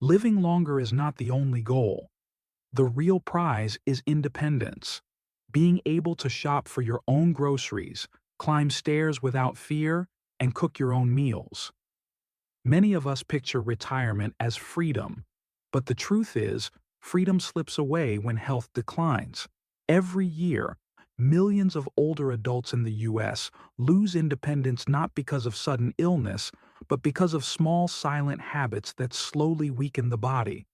Living longer is not the only goal. The real prize is independence. Being able to shop for your own groceries, climb stairs without fear, and cook your own meals. Many of us picture retirement as freedom, but the truth is, freedom slips away when health declines. Every year, millions of older adults in the U.S. lose independence not because of sudden illness, but because of small silent habits that slowly weaken the body.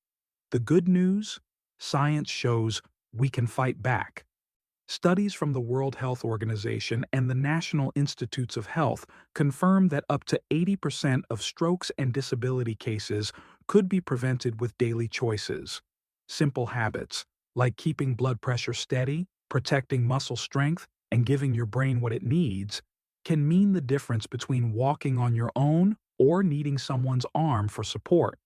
The good news? Science shows we can fight back. Studies from the World Health Organization and the National Institutes of Health confirm that up to 80% of strokes and disability cases could be prevented with daily choices. Simple habits, like keeping blood pressure steady, protecting muscle strength, and giving your brain what it needs, can mean the difference between walking on your own or needing someone's arm for support.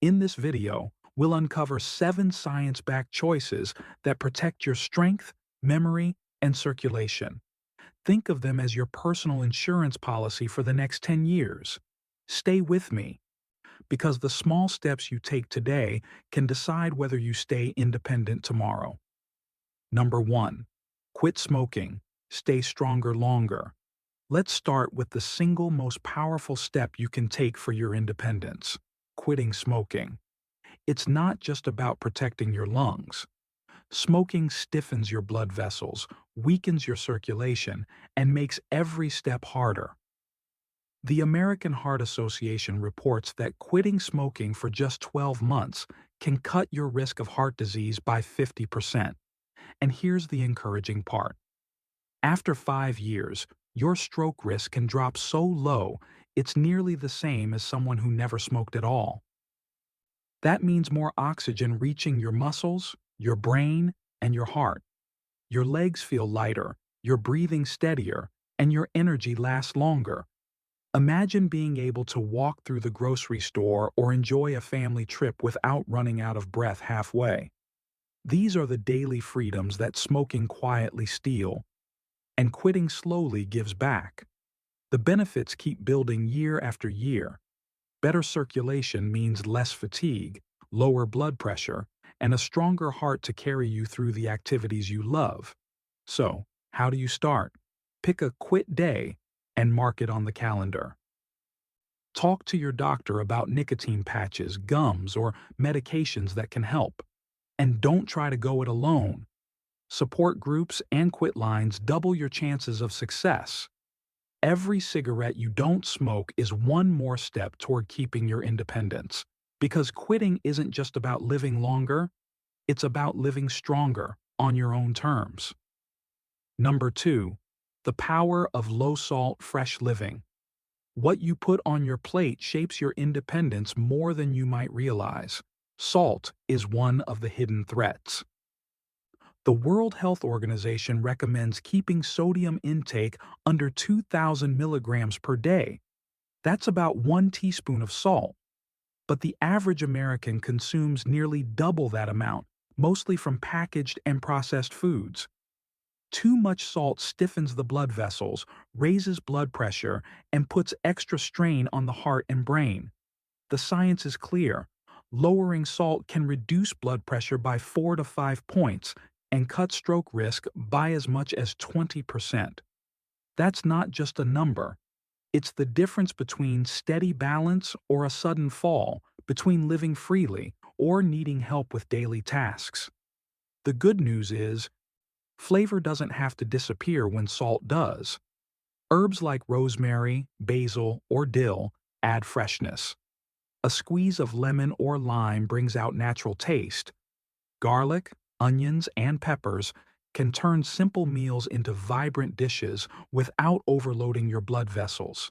In this video, we'll uncover 7 science-backed choices that protect your strength, memory, and circulation. Think of them as your personal insurance policy for the next 10 years. Stay with me, because the small steps you take today can decide whether you stay independent tomorrow. Number 1. Quit smoking. Stay stronger longer. Let's start with the single most powerful step you can take for your independence: quitting smoking. It's not just about protecting your lungs. Smoking stiffens your blood vessels, weakens your circulation, and makes every step harder. The American Heart Association reports that quitting smoking for just 12 months can cut your risk of heart disease by 50%. And here's the encouraging part. After 5 years, your stroke risk can drop so low it's nearly the same as someone who never smoked at all. That means more oxygen reaching your muscles, your brain, and your heart. Your legs feel lighter, your breathing steadier, and your energy lasts longer. Imagine being able to walk through the grocery store or enjoy a family trip without running out of breath halfway. These are the daily freedoms that smoking quietly steals, and quitting slowly gives back. The benefits keep building year after year. Better circulation means less fatigue, lower blood pressure, and a stronger heart to carry you through the activities you love. So, how do you start? Pick a quit day and mark it on the calendar. Talk to your doctor about nicotine patches, gums, or medications that can help. And don't try to go it alone. Support groups and quit lines double your chances of success. Every cigarette you don't smoke is one more step toward keeping your independence. Because quitting isn't just about living longer, it's about living stronger on your own terms. Number 2. The power of low-salt, fresh living. What you put on your plate shapes your independence more than you might realize. Salt is one of the hidden threats. The World Health Organization recommends keeping sodium intake under 2,000 milligrams per day. That's about 1 teaspoon of salt. But the average American consumes nearly double that amount, mostly from packaged and processed foods. Too much salt stiffens the blood vessels, raises blood pressure, and puts extra strain on the heart and brain. The science is clear. Lowering salt can reduce blood pressure by 4 to 5 points and cut stroke risk by as much as 20%. That's not just a number. It's the difference between steady balance or a sudden fall, between living freely or needing help with daily tasks. The good news is, flavor doesn't have to disappear when salt does. Herbs like rosemary, basil, or dill add freshness. A squeeze of lemon or lime brings out natural taste. Garlic, onions, and peppers can turn simple meals into vibrant dishes without overloading your blood vessels.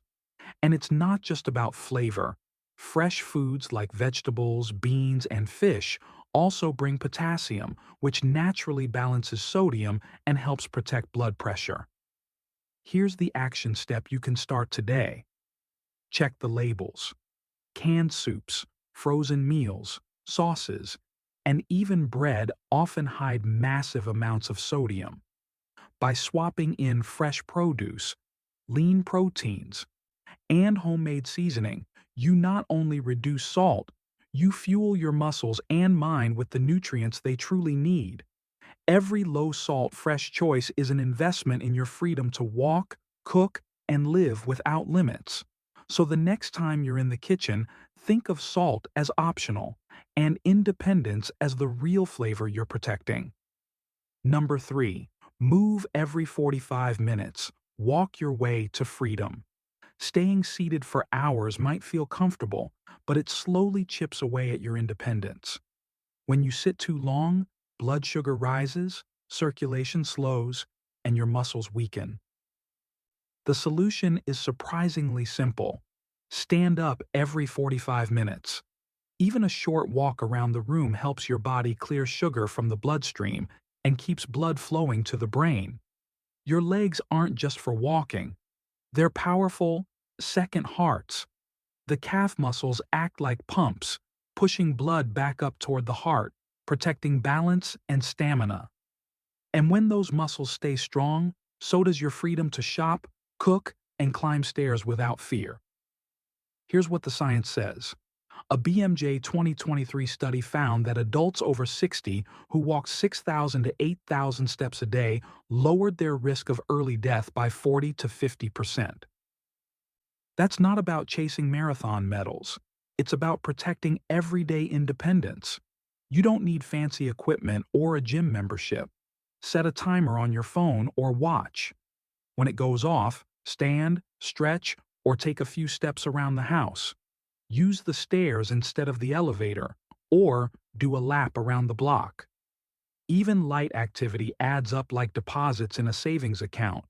And it's not just about flavor. Fresh foods like vegetables, beans, and fish also bring potassium, which naturally balances sodium and helps protect blood pressure. Here's the action step you can start today. Check the labels. Canned soups, frozen meals, sauces, and even bread often hide massive amounts of sodium. By swapping in fresh produce, lean proteins, and homemade seasoning, you not only reduce salt, You fuel your muscles and mind with the nutrients they truly need. Every low-salt, fresh choice is an investment in your freedom to walk, cook, and live without limits. So the next time you're in the kitchen, think of salt as optional and independence as the real flavor you're protecting. Number 3. Move every 45 minutes. Walk your way to freedom. Staying seated for hours might feel comfortable, but it slowly chips away at your independence. When you sit too long, blood sugar rises, circulation slows, and your muscles weaken. The solution is surprisingly simple. Stand up every 45 minutes. Even a short walk around the room helps your body clear sugar from the bloodstream and keeps blood flowing to the brain. Your legs aren't just for walking. They're powerful second hearts. The calf muscles act like pumps, pushing blood back up toward the heart, protecting balance and stamina. And when those muscles stay strong, so does your freedom to shop, cook, and climb stairs without fear. Here's what the science says. A BMJ 2023 study found that adults over 60 who walked 6,000 to 8,000 steps a day lowered their risk of early death by 40 to 50%. That's not about chasing marathon medals. It's about protecting everyday independence. You don't need fancy equipment or a gym membership. Set a timer on your phone or watch. When it goes off, stand, stretch, or take a few steps around the house. Use the stairs instead of the elevator, or do a lap around the block. Even light activity adds up like deposits in a savings account.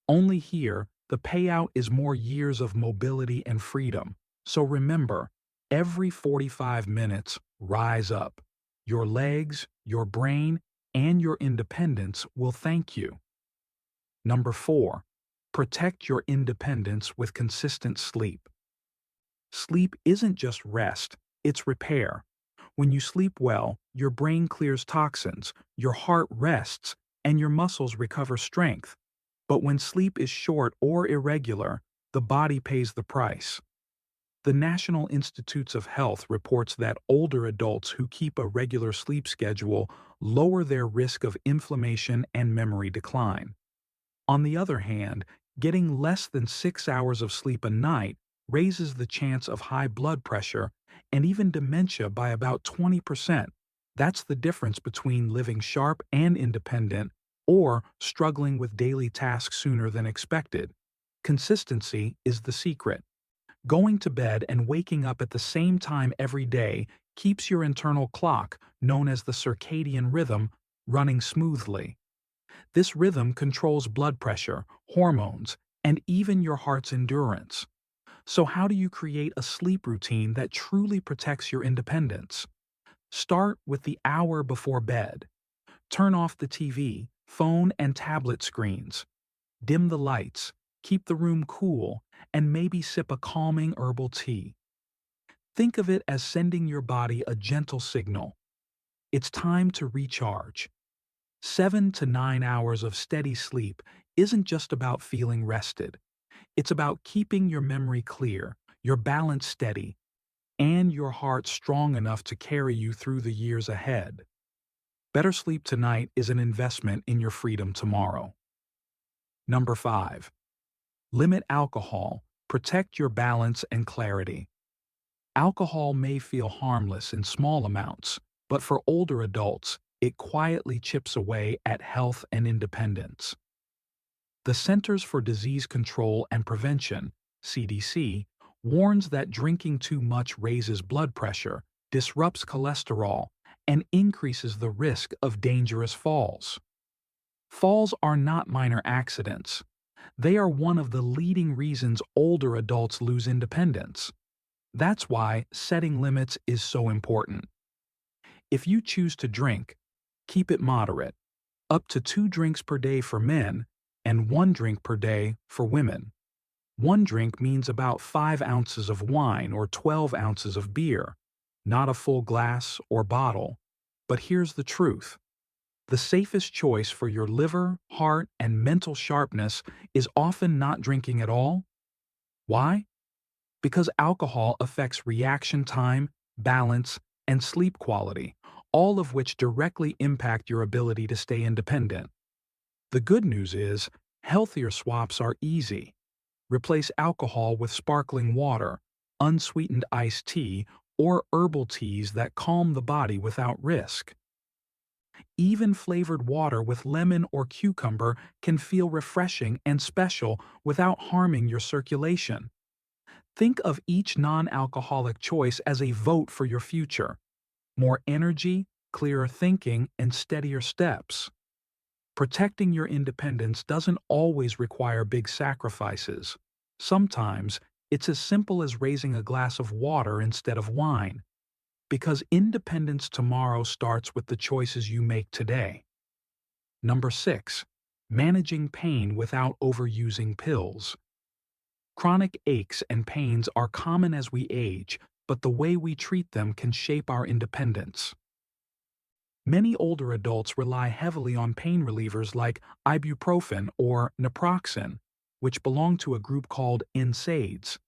Only here, the payout is more years of mobility and freedom. So remember, every 45 minutes, rise up. Your legs, your brain, and your independence will thank you. Number 4. Protect your independence with consistent sleep. Sleep isn't just rest, it's repair. When you sleep well, your brain clears toxins, your heart rests, and your muscles recover strength. But when sleep is short or irregular, the body pays the price. The National Institutes of Health reports that older adults who keep a regular sleep schedule lower their risk of inflammation and memory decline. On the other hand, getting less than 6 hours of sleep a night raises the chance of high blood pressure and even dementia by about 20%. That's the difference between living sharp and independent or struggling with daily tasks sooner than expected. Consistency is the secret. Going to bed and waking up at the same time every day keeps your internal clock, known as the circadian rhythm, running smoothly. This rhythm controls blood pressure, hormones, and even your heart's endurance. So how do you create a sleep routine that truly protects your independence? Start with the hour before bed. Turn off the TV, phone, and tablet screens. Dim the lights, keep the room cool, and maybe sip a calming herbal tea. Think of it as sending your body a gentle signal. It's time to recharge. 7 to 9 hours of steady sleep isn't just about feeling rested. It's about keeping your memory clear, your balance steady, and your heart strong enough to carry you through the years ahead. Better sleep tonight is an investment in your freedom tomorrow. Number 5. Limit alcohol. Protect your balance and clarity. Alcohol may feel harmless in small amounts, but for older adults, it quietly chips away at health and independence. The Centers for Disease Control and Prevention, CDC, warns that drinking too much raises blood pressure, disrupts cholesterol, and increases the risk of dangerous falls. Falls are not minor accidents. They are one of the leading reasons older adults lose independence. That's why setting limits is so important. If you choose to drink, keep it moderate, up to 2 drinks per day for men and 1 drink per day for women. 1 drink means about 5 ounces of wine or 12 ounces of beer, not a full glass or bottle. But here's the truth. The safest choice for your liver, heart, and mental sharpness is often not drinking at all. Why? Because alcohol affects reaction time, balance, and sleep quality, all of which directly impact your ability to stay independent. The good news is, healthier swaps are easy. Replace alcohol with sparkling water, unsweetened iced tea, or herbal teas that calm the body without risk. Even flavored water with lemon or cucumber can feel refreshing and special without harming your circulation. Think of each non-alcoholic choice as a vote for your future. More energy, clearer thinking, and steadier steps. Protecting your independence doesn't always require big sacrifices. Sometimes, it's as simple as raising a glass of water instead of wine. Because independence tomorrow starts with the choices you make today. Number 6. Managing pain without overusing pills. Chronic aches and pains are common as we age, but the way we treat them can shape our independence. Many older adults rely heavily on pain relievers like ibuprofen or naproxen, which belong to a group called NSAIDs.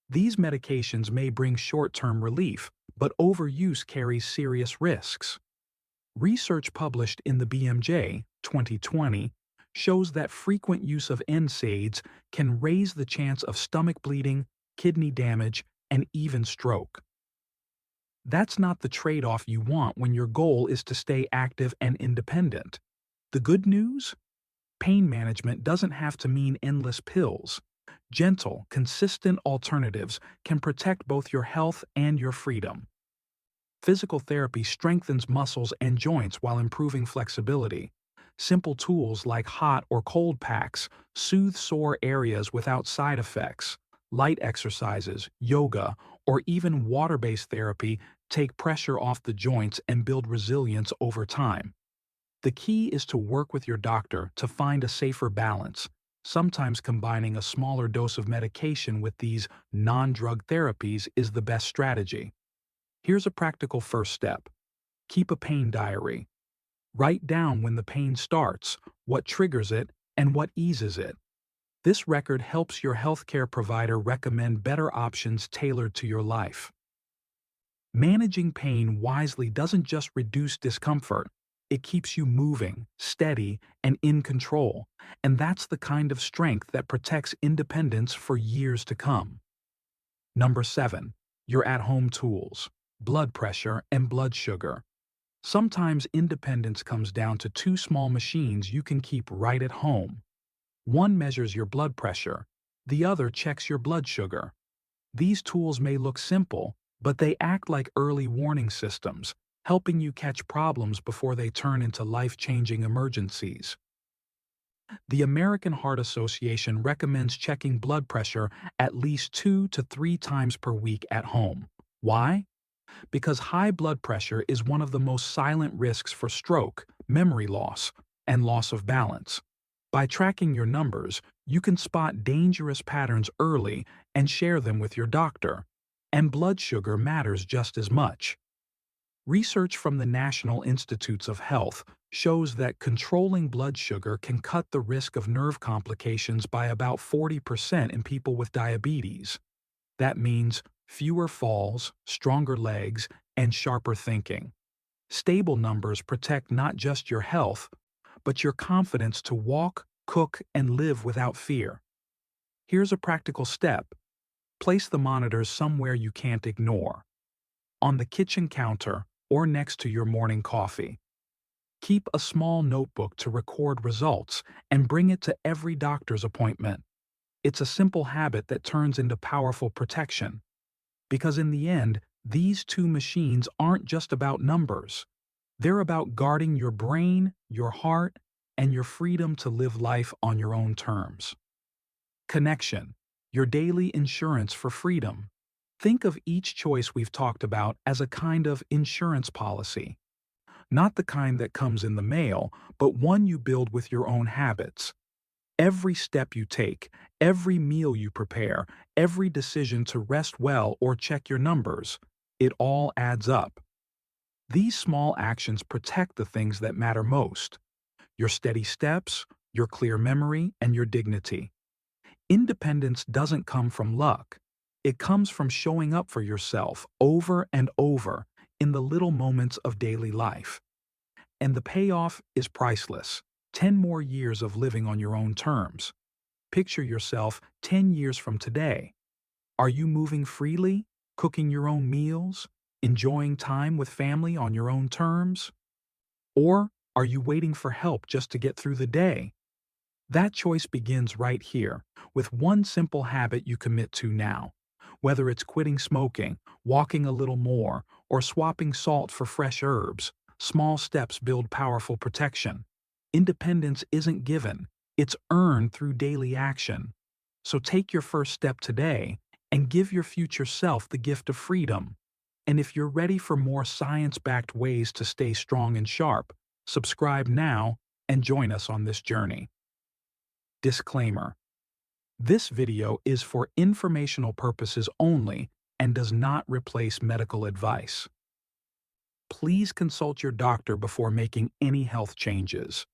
These medications may bring short-term relief, but overuse carries serious risks. Research published in the BMJ 2020 shows that frequent use of NSAIDs can raise the chance of stomach bleeding, kidney damage, and even stroke. That's not the trade-off you want when your goal is to stay active and independent. The good news? Pain management doesn't have to mean endless pills. Gentle, consistent alternatives can protect both your health and your freedom. Physical therapy strengthens muscles and joints while improving flexibility. Simple tools like hot or cold packs soothe sore areas without side effects. Light exercises, yoga, or even water-based therapy take pressure off the joints and build resilience over time. The key is to work with your doctor to find a safer balance, sometimes combining a smaller dose of medication with these non-drug therapies is the best strategy. Here's a practical first step. Keep a pain diary. Write down when the pain starts, what triggers it, and what eases it. This record helps your healthcare provider recommend better options tailored to your life. Managing pain wisely doesn't just reduce discomfort, it keeps you moving, steady, and in control, and that's the kind of strength that protects independence for years to come. Number 7. Your at-home tools. Blood pressure and blood sugar. Sometimes independence comes down to two small machines you can keep right at home. One measures your blood pressure, the other checks your blood sugar. These tools may look simple, but they act like early warning systems, helping you catch problems before they turn into life-changing emergencies. The American Heart Association recommends checking blood pressure at least 2 to 3 times per week at home. Why? Because high blood pressure is one of the most silent risks for stroke, memory loss, and loss of balance. By tracking your numbers, you can spot dangerous patterns early and share them with your doctor. And blood sugar matters just as much. Research from the National Institutes of Health shows that controlling blood sugar can cut the risk of nerve complications by about 40% in people with diabetes. That means fewer falls, stronger legs, and sharper thinking. Stable numbers protect not just your health, but your confidence to walk, cook, and live without fear. Here's a practical step. Place the monitors somewhere you can't ignore. On the kitchen counter or next to your morning coffee. Keep a small notebook to record results and bring it to every doctor's appointment. It's a simple habit that turns into powerful protection. Because in the end, these two machines aren't just about numbers. They're about guarding your brain, your heart, and your freedom to live life on your own terms. Connection, your daily insurance for freedom. Think of each choice we've talked about as a kind of insurance policy. Not the kind that comes in the mail, but one you build with your own habits. Every step you take, every meal you prepare, every decision to rest well or check your numbers, it all adds up. These small actions protect the things that matter most: your steady steps, your clear memory, and your dignity. Independence doesn't come from luck. It comes from showing up for yourself over and over in the little moments of daily life. And the payoff is priceless. 10 more years of living on your own terms. Picture yourself 10 years from today. Are you moving freely, cooking your own meals, enjoying time with family on your own terms? Or are you waiting for help just to get through the day? That choice begins right here, with one simple habit you commit to now. Whether it's quitting smoking, walking a little more, or swapping salt for fresh herbs, small steps build powerful protection. Independence isn't given, it's earned through daily action. So take your first step today and give your future self the gift of freedom. And if you're ready for more science-backed ways to stay strong and sharp, subscribe now and join us on this journey. Disclaimer: this video is for informational purposes only and does not replace medical advice. Please consult your doctor before making any health changes.